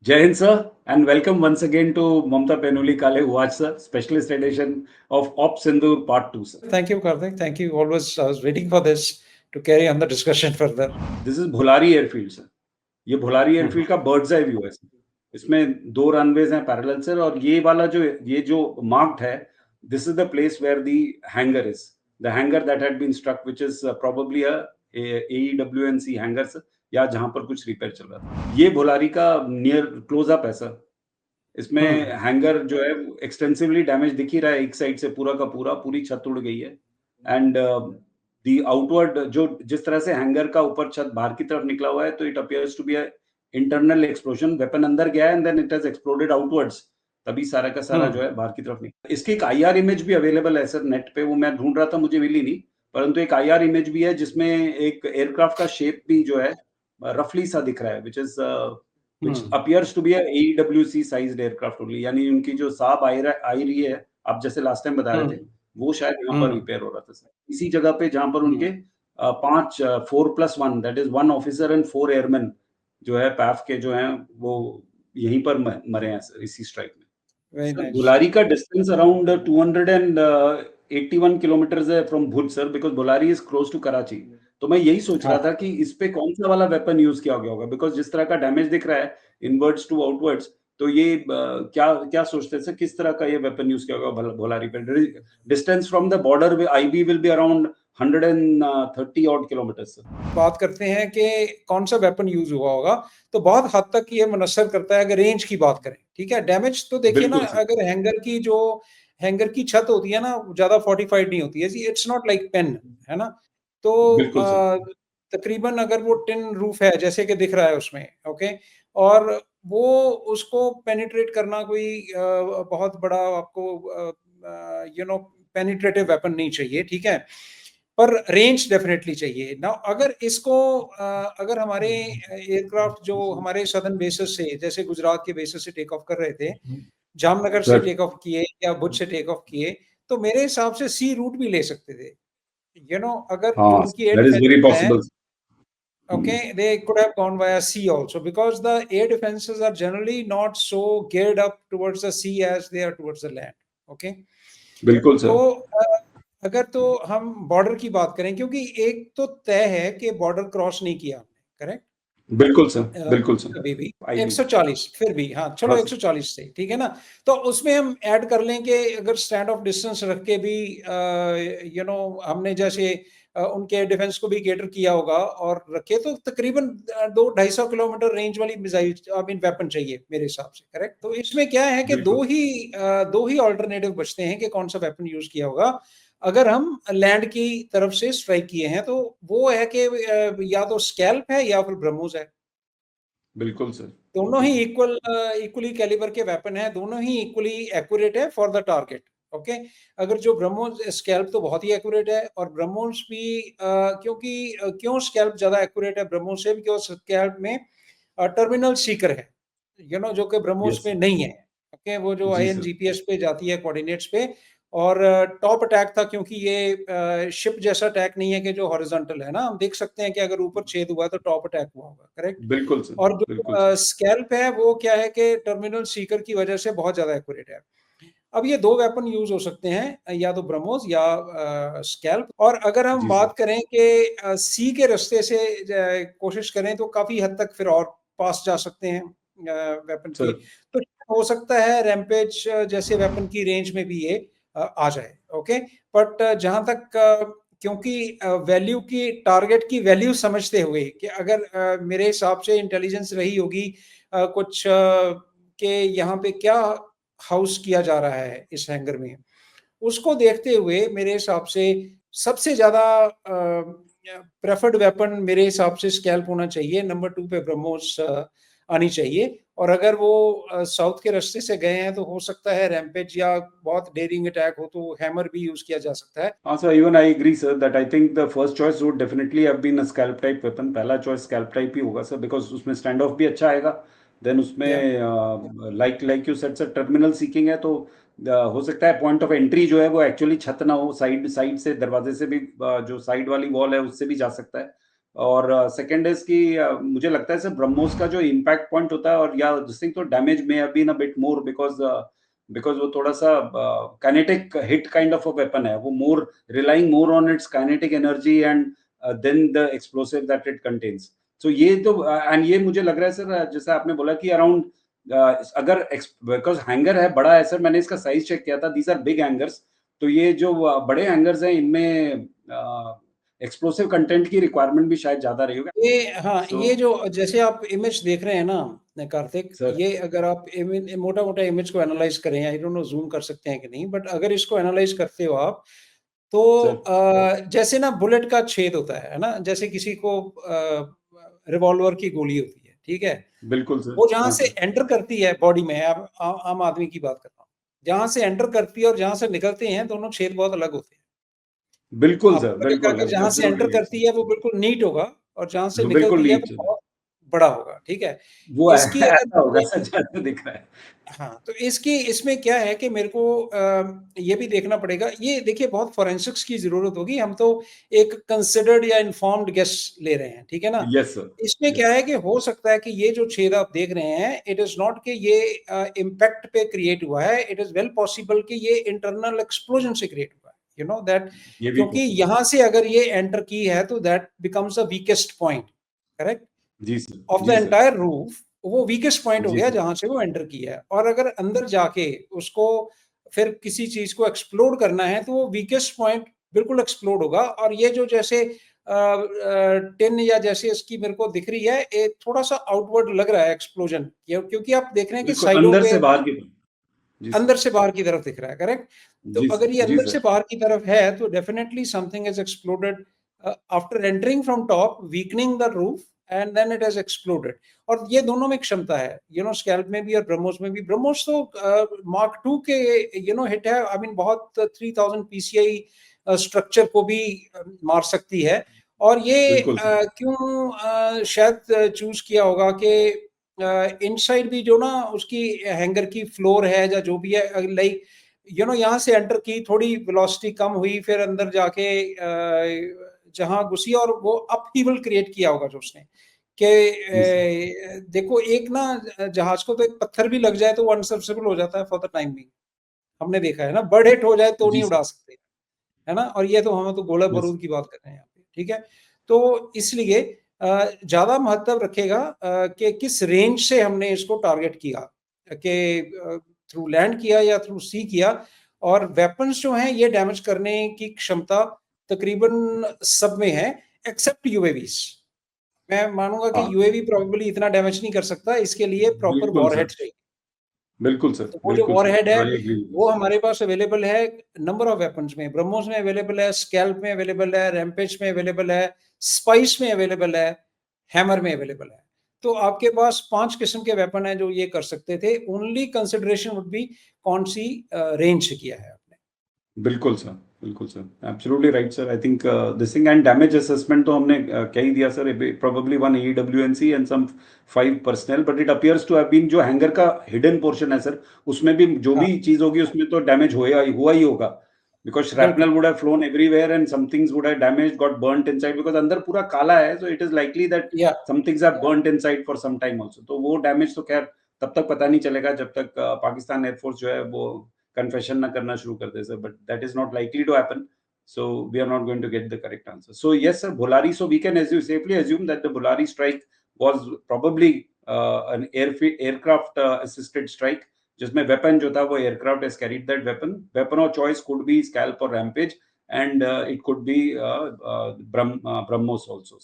Jai Hind, sir, and welcome once again to Mamta Penuli Kale Watch, sir, specialist edition of Op Sindur Part 2, sir. Thank you, Karthik. Thank you. Always, I was waiting for this to carry on the discussion further. This is Bholari Airfield, sir. ये Bholari airfield का birds eye view है sir. इसमें दो runways हैं parallel sir, और ये जो marked है, this is the place where the hangar is, the hangar that had been struck, which is probably a AEWNC hangar sir, या जहां पर कुछ रिपेयर चल रहा था. ये भोलारी का नियर क्लोज अप है सर. इसमें हैंगर जो है एक्सटेंसिवली डैमेज दिख ही रहा है, एक साइड से पूरा का पूरा, पूरी छत उड़ गई है. एंड दी आउटवर्ड जो जिस तरह से हैंगर का ऊपर छत बाहर की तरफ निकला हुआ है, तो it appears to be a internal explosion. Weapon अंदर गया and then it has exploded outwards, तभी सारा का सारा जो है बाहर की तरफ निकला. इसकी एक IR इमेज भी अवेलेबल है सर नेट पे, वो मैं ढूंढ रहा था, मुझे मिली नहीं, परंतु एक IR इमेज भी है जिसमें एक एयरक्राफ्ट का शेप भी जो है रफली सा दिख रहा है, which appears to be a AEWC sized aircraft only. यानी उनकी जो साब आई रही है, आप जैसे लास्ट टाइम बता रहे थे, वो शायद यहाँ पर रिपेयर हो रहा था सर, इसी जगह पे जहां पर उनके 4+1, that is 1 officer and 4 airman जो है पैफ के जो हैं, वो यहीं पर मरे हैं सर, इसी स्ट्राइक में. भोलारी का डिस्टेंस अराउंड 281 किलोमीटर है from Bhuj sir, because Bholari is close to Karachi. तो मैं यही सोच रहा था कि इस पे कौन सा वाला वेपन यूज किया गया होगा, बिकॉज जिस तरह का डैमेज दिख रहा है इनवर्ड्स टू आउटवर्ड्स, तो ये क्या सोचते हैं किस तरह का ये वेपन यूज किया होगा भोलारी पे. Distance from the border IB will be around 130 odd kilometres. बात करते हैं कि कौन सा वेपन यूज हुआ होगा, तो बहुत हद तक ये मुनस्सर करता है अगर रेंज की बात करें. ठीक है, डैमेज तो देखिए ना, अगर हैंगर की छत होती है ना, ज्यादा फोर्टिफाइड नहीं होती है, इट्स नॉट लाइक पेन, है ना. तो तकरीबन अगर वो टिन रूफ है जैसे कि दिख रहा है उसमें, ओके, और वो उसको पेनिट्रेट करना कोई बहुत बड़ा आपको पेनिट्रेटिव वेपन नहीं चाहिए. ठीक है, पर रेंज डेफिनेटली चाहिए ना. अगर हमारे एयरक्राफ्ट जो हमारे सदर्न बेसिस से, जैसे गुजरात के बेसिस से टेक ऑफ कर रहे थे, जामनगर से टेक ऑफ किए या भुज से टेक ऑफ किए, तो मेरे हिसाब से सी रूट भी ले सकते थे. अगर उनकी एयर डिफेंस है, okay, they could have gone via sea also, because the air defenses are generally not so geared up towards the sea as they are towards the land. Okay, बिल्कुल sir. तो अगर तो हम border की बात करें, क्योंकि एक तो तय है कि बॉर्डर क्रॉस नहीं किया हमने, करेक्ट. बिल्कुल सर, बिल्कुल सर. अभी भी 140, फिर भी हाँ चलो 140 से, ठीक है ना. तो उसमें हम ऐड कर लें कि अगर स्टैंड ऑफ डिस्टेंस रख के भी हमने जैसे उनके डिफेंस को भी केटर किया होगा और रखे, तो तकरीबन 200-250 किलोमीटर रेंज वाली मिसाइल वेपन चाहिए मेरे हिसाब से, करेक्ट. तो इसमें क्या है कि दो ही ऑल्टरनेटिव बचते हैं कि कौन सा वेपन यूज किया होगा अगर हम लैंड की तरफ से स्ट्राइक किए हैं. तो वो है कि या तो स्कैल्प है या फिर ब्रह्मोस है. बिल्कुल सर. दोनों ही इक्वली कैलिबर के वेपन है, दोनों ही इक्वली एक्यूरेट है फॉर द टारगेट. ओके, अगर जो ब्रह्मोस, स्कैल्प तो बहुत ही एक्यूरेट है, और ब्रह्मोस भी क्यों स्कैल्प ज्यादा एक्यूरेट है ब्रह्मोस से, बिकॉज स्कैल्प में टर्मिनल सीकर है, जो कि ब्रह्मोस में नहीं है. ओके, वो जो INGPS पे जाती है, कोऑर्डिनेट्स पे, और टॉप अटैक था, क्योंकि ये शिप जैसा अटैक नहीं है कि जो हॉरिजॉन्टल है ना. हम देख सकते हैं कि अगर ऊपर छेद हुआ तो टॉप अटैक हुआ होगा, करेक्ट. बिल्कुल सर. और जो स्कैल्प है वो क्या है कि टर्मिनल सीकर की वजह से बहुत ज्यादा एक्यूरेट है. अब ये दो वेपन यूज हो सकते हैं, या तो ब्रह्मोस या स्कैल्प. और अगर हम बात करें कि सी के रास्ते से कोशिश करें, तो काफी हद तक फिर और पास जा सकते हैं वेपन की. तो हो सकता है रैम्पेज जैसे वेपन की रेंज में भी ये आ जाए. ओके, बट जहां तक क्योंकि वैल्यू की, टारगेट की वैल्यू समझते हुए कि अगर मेरे हिसाब से इंटेलिजेंस रही होगी कुछ कि यहाँ पे क्या हाउस किया जा रहा है इस हैंगर में, उसको देखते हुए मेरे हिसाब से सबसे ज्यादा प्रेफर्ड वेपन मेरे हिसाब से स्कैल्प होना चाहिए. नंबर 2 पे ब्रह्मोस आनी चाहिए. और अगर वो साउथ के रास्ते से गए हैं, तो हो सकता है रैम्पेज या बहुत डेयरिंग अटैक हो तो हैमर भी यूज किया जा सकता है. हाँ sir, even I agree sir that I think the first choice would definitely have been a SCALP type weapon. पहला चॉइस स्कैल्प टाइप ही होगा सर, बिकॉज उसमें स्टैंड ऑफ भी अच्छा आएगा. देन उसमें like you said sir, terminal seeking है, तो हो सकता है पॉइंट ऑफ एंट्री जो है वो एक्चुअली छत ना हो, साइड से दरवाजे से भी जो साइड वाली वॉल है उससे भी जा सकता है. और सेकंड इज कि मुझे लगता है सर ब्रह्मोस का जो इम्पैक्ट पॉइंट होता है और या दिस थिंग तो डैमेज में have been a bit more because वो थोड़ा सा kinetic hit kind of a weapon है, वो more relying more on its kinetic energy and then the explosive that it contains. So ये तो एंड ये मुझे लग रहा है सर, जैसे आपने बोला कि अराउंड अगर बिकॉज हैंगर है बड़ा है सर, मैंने इसका साइज चेक किया था, दीज आर बिग हैंगर्स, तो ये जो बड़े हैंगर्स हैं इनमें एक्सप्लोसिव कंटेंट की रिक्वायरमेंट भी शायद ज्यादा रही होगी। ये हाँ So, ये जो जैसे आप इमेज देख रहे हैं ना कार्तिक, सर ये अगर आप मोटा मोटा इमेज को एनालाइज करें, आई डोंट नो जूम कर सकते हैं कि नहीं, बट अगर इसको एनालाइज करते हो आप तो सर जैसे ना बुलेट का छेद होता है ना, जैसे किसी को रिवॉल्वर की गोली होती है, ठीक है, बिल्कुल सर, वो जहां हाँ से सर, एंटर करती है बॉडी में, आम आदमी की बात कर रहा हूँ, जहां से एंटर करती है और जहां से निकलते हैं दोनों छेद बहुत अलग होते हैं। बिल्कुल सर, आपको लगेगा बिल्कुल, कि जहां से एंटर एब्सोल्युटली करती है वो बिल्कुल नीट होगा और जहां से बिल्कुल निकलती है वो नीट, बहुत बड़ा होगा, ठीक है। वो इसकी अगर ऐसा होगा बातें सर जैसे दिख रहा है। हाँ, तो इसमें क्या है कि मेरे को ये भी देखना पड़ेगा। ये देखिए बहुत फोरेंसिक्स की ज़रूरत होगी, हम तो एक कंसिडर्ड या इन्फॉर्म्ड गेस ले रहे हैं, ठीक है ना? यस सर, इसमें क्या यस, है कि हो सकता है कि ये जो छेद आप देख रहे हैं, इट इज़ नॉट कि ये इम्पैक्ट पे क्रिएट हुआ है, इट इज़ वेल पॉसिबल कि ये इंटरनल एक्सप्लोजन से क्रिएट हुआ है, यू नो दैट, ये भी क्योंकि पॉसिबल, यहाँ से अगर ये एंटर की है तो that becomes a weakest point, correct? जी सर, ऑफ द जी सर, एंटायर रूफ, वो वीकेस्ट पॉइंट हो जी गया सर, जहां से वो एंटर किया है। और अगर अंदर जाके उसको फिर किसी चीज को एक्सप्लोड करना है तो वो वीकेस्ट पॉइंट बिल्कुल एक्सप्लोड होगा। और ये जो जैसे टिन या जैसे इसकी मेरे को दिख रही है, एक थोड़ा सा आउटवर्ड लग रहा है एक्सप्लोजन, क्योंकि आप देख रहे हैं कि बिल्कुल साइडों अंदर पे से बाहर की तरफ, जी सर, अंदर से बाहर की तरफ दिख रहा है, करेक्ट? तो जी अगर सर, ये जी अंदर से सर, बाहर की तरफ है तो definitely something is exploded after entering from top, weakening the roof and then it has exploded. और ये दोनों में क्षमता है, यू नो, स्कैल्प में भी और ब्रह्मोस में भी। ब्रह्मोस तो मार्क टू के यू नो हिट है, आई मीन बहुत 3000 पीसीआई स्ट्रक्चर को भी मार सकती है। और ये बिल्कुल सर, क्यों शायद चूज किया होगा कि इनसाइड भी जो ना उसकी हैंगर की फ्लोर है या जो भी है, लाइक यू नो, यहाँ से एंटर की, थोड़ी वेलोसिटी कम हुई, फिर अंदर जाके जहां घुसी और वो अपहीवल क्रिएट किया होगा जो उसने जी सर, कि देखो, एक ना जहाज को तो एक पत्थर भी लग जाए तो वो अनसर्विसेबल हो जाता है फॉर द टाइम बिंग। हमने देखा है ना, बर्ड हिट हो जाए तो जी नहीं सर, उड़ा सकते, है ना? और ये तो हम तो गोला यस, बारूद की बात कर रहे हैं यहाँ पे, ठीक है? तो इसलिए ज़्यादा महत्व रखेगा कि किस रेंज से हमने इसको टारगेट किया, कि थ्रू लैंड किया या थ्रू सी किया। और वेपन्स जो हैं ये डैमेज करने की क्षमता तकरीबन सब में है, एक्सेप्ट यूएवीज़। मैं मानूँगा कि हाँ, यूएवी प्रोबेबली इतना डैमेज नहीं कर सकता, इसके लिए प्रॉपर बिल्कुल वॉरहेड सर, चाहिए। तो वो जो बिल्कुल सर, वॉरहेड है आई एग्री विद वो दिस, हमारे पास अवेलेबल है नंबर ऑफ वेपन्स में। ब्रह्मोस में अवेलेबल है, स्कैल्प में अवेलेबल है, रैम्पेज में अवेलेबल है, स्पाइस में अवेलेबल है, हैमर में अवेलेबल है। तो आपके पास 5 किस्म के वेपन हैं जो ये कर सकते थे। ओनली कंसिडरेशन वुड बी कौन सी रेंज से किया है आपने। बिल्कुल sir, absolutely right sir. I think this thing and damage assessment तो हमने क्या ही दिया sir, probably 1 AWNC and some 5 personal, but it appears to have been जो हैंगर का हिडन पोर्शन है सर, उसमें भी जो हाँ, भी चीज होगी उसमें तो डैमेज हुआ ही होगा, बिकॉज बिल्कुल। shrapnel would have flown everywhere and some things would have damaged, got burnt inside, because अंदर पूरा काला है, so it is likely that या some things have burnt inside for some time also। तो वो डैमेज तो खैर तब तक पता नहीं चलेगा जब तक पाकिस्तान एयरफोर्स जो है वो कन्फेशन ना करना शुरू कर दे sir, but that is not likely to happen, so we are not going to get the correct answer। So yes sir, Bholari, so we can safely assume that the Bholari strike was probably an aircraft assisted strike, जिसमें weapon जो था वो aircraft has carried that weapon of choice could be scalp or rampage, and it could be BrahMos also।